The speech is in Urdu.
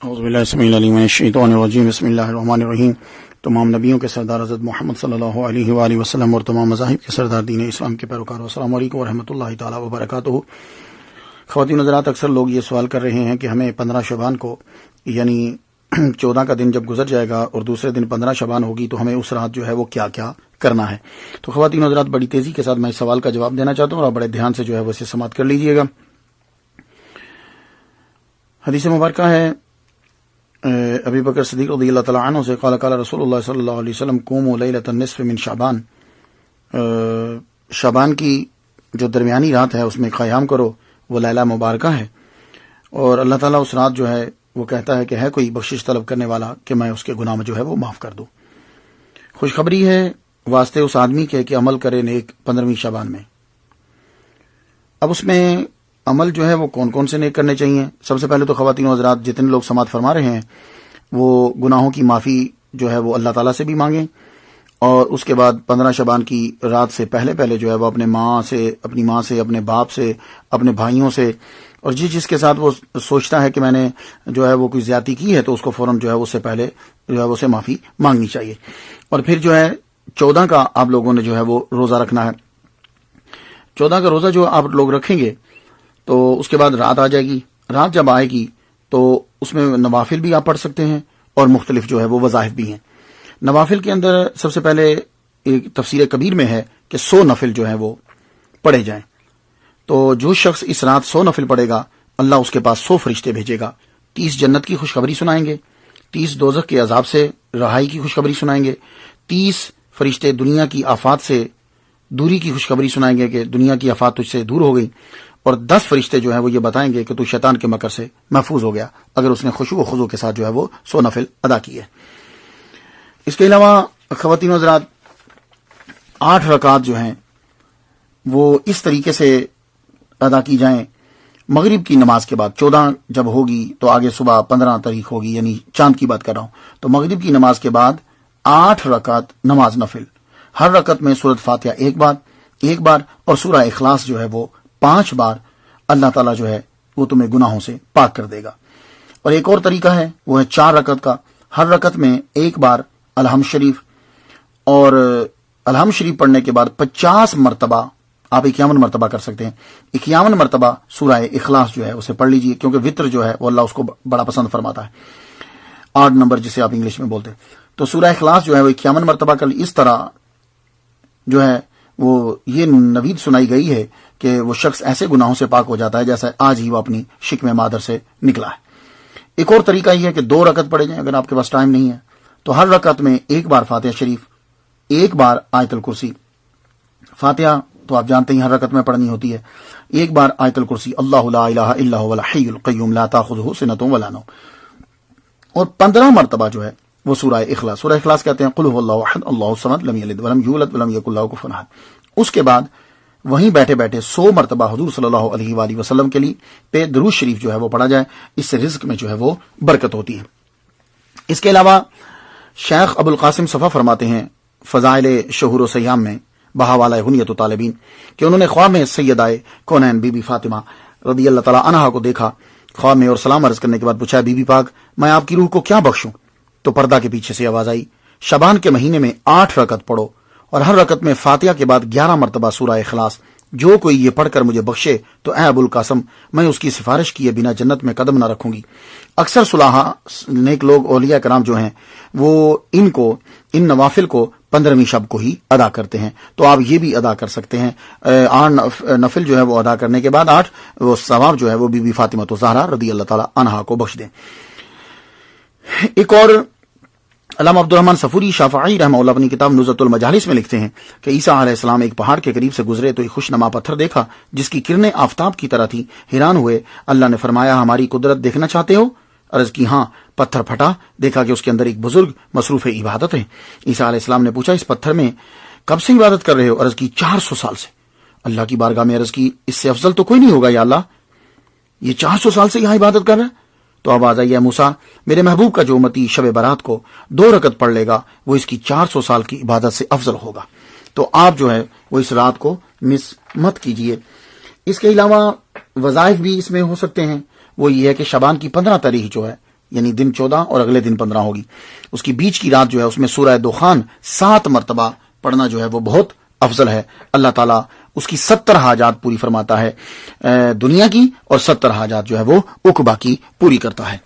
اعوذ باللہ السمیع العلیم من الشیطان الرجیم بسم اللہ الرحمن الرحیم۔ تمام نبیوں کے سردار حضرت محمد صلی اللہ علیہ وآلہ وسلم اور تمام مذاہب کے سردار دین اسلام کے پیروکاروں، السلام علیکم ورحمۃ اللہ تعالیٰ وبرکاتہ۔ خواتین حضرات، اکثر لوگ یہ سوال کر رہے ہیں کہ ہمیں 15 شعبان کو یعنی 14 کا دن جب گزر جائے گا اور دوسرے دن 15 شعبان ہوگی تو ہمیں اس رات جو ہے وہ کیا کیا کرنا ہے۔ تو خواتین حضرات، بڑی تیزی کے ساتھ میں اس سوال کا جواب دینا چاہتا ہوں اور بڑے دھیان سے جو ہے وہ اسے سماعت کر لیجئے گا۔ حدیث مبارکہ ہے ابی بکر صدیق رضی اللہ تعالیٰ عنہ سے، قال قال رسول اللہ صلی اللہ علیہ وسلم قوموا لیلۃ النصف من شعبان، شعبان کی جو درمیانی رات ہے اس میں قیام کرو، وہ لیلہ مبارکہ ہے، اور اللہ تعالیٰ اس رات جو ہے وہ کہتا ہے کہ ہے کوئی بخشش طلب کرنے والا کہ میں اس کے گناہ جو ہے وہ معاف کر دوں۔ خوشخبری ہے واسطے اس آدمی کے کہ عمل کرے نیک 15ویں شعبان میں۔ اب اس میں عمل جو ہے وہ کون کون سے نیک کرنے چاہیے؟ سب سے پہلے تو خواتین و حضرات جتنے لوگ سماعت فرما رہے ہیں وہ گناہوں کی معافی جو ہے وہ اللہ تعالیٰ سے بھی مانگیں، اور اس کے بعد 15 شعبان کی رات سے پہلے جو ہے وہ اپنی ماں سے، اپنے باپ سے، اپنے بھائیوں سے، اور جس کے ساتھ وہ سوچتا ہے کہ میں نے جو ہے وہ کوئی زیادتی کی ہے تو اس کو فوراً جو ہے اس سے پہلے جو ہے اسے معافی مانگنی چاہیے۔ اور پھر جو ہے 14 کا آپ لوگوں نے جو ہے وہ روزہ رکھنا ہے۔ 14 کا روزہ جو آپ لوگ رکھیں گے تو اس کے بعد رات آ جائے گی، رات جب آئے گی تو اس میں نوافل بھی آپ پڑھ سکتے ہیں اور مختلف جو ہے وہ وظائف بھی ہیں۔ نوافل کے اندر سب سے پہلے ایک تفسیر کبیر میں ہے کہ 100 نفل جو ہیں وہ پڑھے جائیں۔ تو جو شخص اس رات 100 نفل پڑھے گا اللہ اس کے پاس 100 فرشتے بھیجے گا، 30 جنت کی خوشخبری سنائیں گے، 30 دوزخ کے عذاب سے رہائی کی خوشخبری سنائیں گے، 30 فرشتے دنیا کی آفات سے دوری کی خوشخبری سنائیں گے کہ دنیا کی آفات تجھ سے دور ہو گئی، اور 10 فرشتے جو ہیں وہ یہ بتائیں گے کہ تو شیطان کے مکر سے محفوظ ہو گیا اگر اس نے خشوع و خضوع کے ساتھ جو ہے وہ 100 نفل ادا کیے۔ اس کے علاوہ خواتین و حضرات 8 رکعات جو ہیں وہ اس طریقے سے ادا کی جائیں۔ مغرب کی نماز کے بعد 14 جب ہوگی تو آگے صبح 15 تاریخ ہوگی، یعنی چاند کی بات کر رہا ہوں، تو مغرب کی نماز کے بعد 8 رکعت نماز نفل، ہر رکعت میں سورۃ فاتحہ ایک بار اور سورہ اخلاص جو ہے وہ 5 بار، اللہ تعالیٰ جو ہے وہ تمہیں گناہوں سے پاک کر دے گا۔ اور ایک اور طریقہ ہے وہ ہے 4 رکعت کا، ہر رکعت میں 1 بار الحمد شریف، اور الحمد شریف پڑھنے کے بعد 50 مرتبہ آپ 51 مرتبہ کر سکتے ہیں، 51 مرتبہ سورہ اخلاص جو ہے اسے پڑھ لیجئے، کیونکہ وطر جو ہے وہ اللہ اس کو بڑا پسند فرماتا ہے، 8 نمبر جسے آپ انگلش میں بولتے ہیں۔ تو سورہ اخلاص جو ہے وہ 51 مرتبہ کر لی۔ اس طرح جو ہے وہ یہ نوید سنائی گئی ہے کہ وہ شخص ایسے گناہوں سے پاک ہو جاتا ہے جیسے آج ہی وہ اپنی شکم مادر سے نکلا ہے۔ ایک اور طریقہ یہ ہے کہ 2 رکعت پڑھے جائیں، اگر آپ کے پاس ٹائم نہیں ہے تو ہر رکعت میں 1 بار فاتحہ شریف، 1 بار آیت الکرسی۔ فاتحہ تو آپ جانتے ہیں ہر رکعت میں پڑھنی ہوتی ہے، 1 بار آیت الکرسی، اللہ لا الہ الا هو الحی القیوم لا تاخذہ سنۃ ولا نوم، اور 15 مرتبہ جو ہے وہ سورہ اخلاص کہتے ہیں، قل هو اللہ احد اللہ الصمد لم یلد ولم یولد ولم یکن لہ کفوا احد۔ اس کے بعد وہیں بیٹھے 100 مرتبہ حضور صلی اللہ علیہ وآلہ وسلم کے لیے پہ درود شریف جو ہے وہ پڑھا جائے، اس سے رزق میں جو ہے وہ برکت ہوتی ہے۔ اس کے علاوہ شیخ ابو القاسم صفا فرماتے ہیں فضائل شہور و سیام میں بہاوالہ ہنیت و طالبین کہ انہوں نے خواب میں سیدہ کونین بی بی فاطمہ رضی اللہ تعالیٰ عنہا کو دیکھا خواب میں، اور سلام عرض کرنے کے بعد پوچھا، بی بی پاک میں آپ کی روح کو کیا بخشوں؟ تو پردہ کے پیچھے سے آواز آئی، شعبان کے مہینے میں 8 رکعت پڑھو اور ہر رکعت میں فاتحہ کے بعد 11 مرتبہ سورہ اخلاص، جو کوئی یہ پڑھ کر مجھے بخشے تو اے ابو القاسم میں اس کی سفارش کیے بنا جنت میں قدم نہ رکھوں گی۔ اکثر صلاحہ نیک لوگ اولیاء کرام جو ہیں وہ ان نوافل کو 15ویں شب کو ہی ادا کرتے ہیں، تو آپ یہ بھی ادا کر سکتے ہیں۔ 8 نفل جو ہے وہ ادا کرنے کے بعد 8 وہ ثواب جو ہے وہ بی بی فاطمہ الزہرا رضی اللہ تعالی عنہا کو بخش دیں۔ ایک اور علامہ عبد الرحمن صفوری شافعی رحمہ اللہ اپنی کتاب نزہۃ المجالس میں لکھتے ہیں کہ عیسیٰ علیہ السلام ایک پہاڑ کے قریب سے گزرے تو ایک خوشنما پتھر دیکھا جس کی کرنیں آفتاب کی طرح تھی، حیران ہوئے، اللہ نے فرمایا ہماری قدرت دیکھنا چاہتے ہو؟ عرض کی ہاں، پتھر پھٹا، دیکھا کہ اس کے اندر ایک بزرگ مصروف عبادت ہے۔ عیسیٰ علیہ السلام نے پوچھا اس پتھر میں کب سے عبادت کر رہے ہو؟ عرض کی 400 سال سے۔ اللہ کی بارگاہ میں عرض کی اس سے افضل تو کوئی نہیں ہوگا یا اللہ، یہ 400 سال سے یہاں عبادت کر رہا ہے؟ تو آواز آئی، اے موسیٰ میرے محبوب کا جو امتی شب برات کو 2 رکعت پڑھ لے گا وہ اس کی 400 سال کی عبادت سے افضل ہوگا۔ تو آپ جو ہے وہ اس رات کو مس مت کیجئے۔ اس کے علاوہ وظائف بھی اس میں ہو سکتے ہیں، وہ یہ ہے کہ شعبان کی 15 تاریخ جو ہے یعنی دن 14 اور اگلے دن 15 ہوگی. اس کی بیچ کی رات جو ہے اس میں سورہ دخان 7 مرتبہ پڑھنا جو ہے وہ بہت افضل ہے. اللہ تعالیٰ اس کی 70 حاجات پوری فرماتا ہے دنیا کی، اور 70 حاجات جو ہے وہ عقبہ کی پوری کرتا ہے.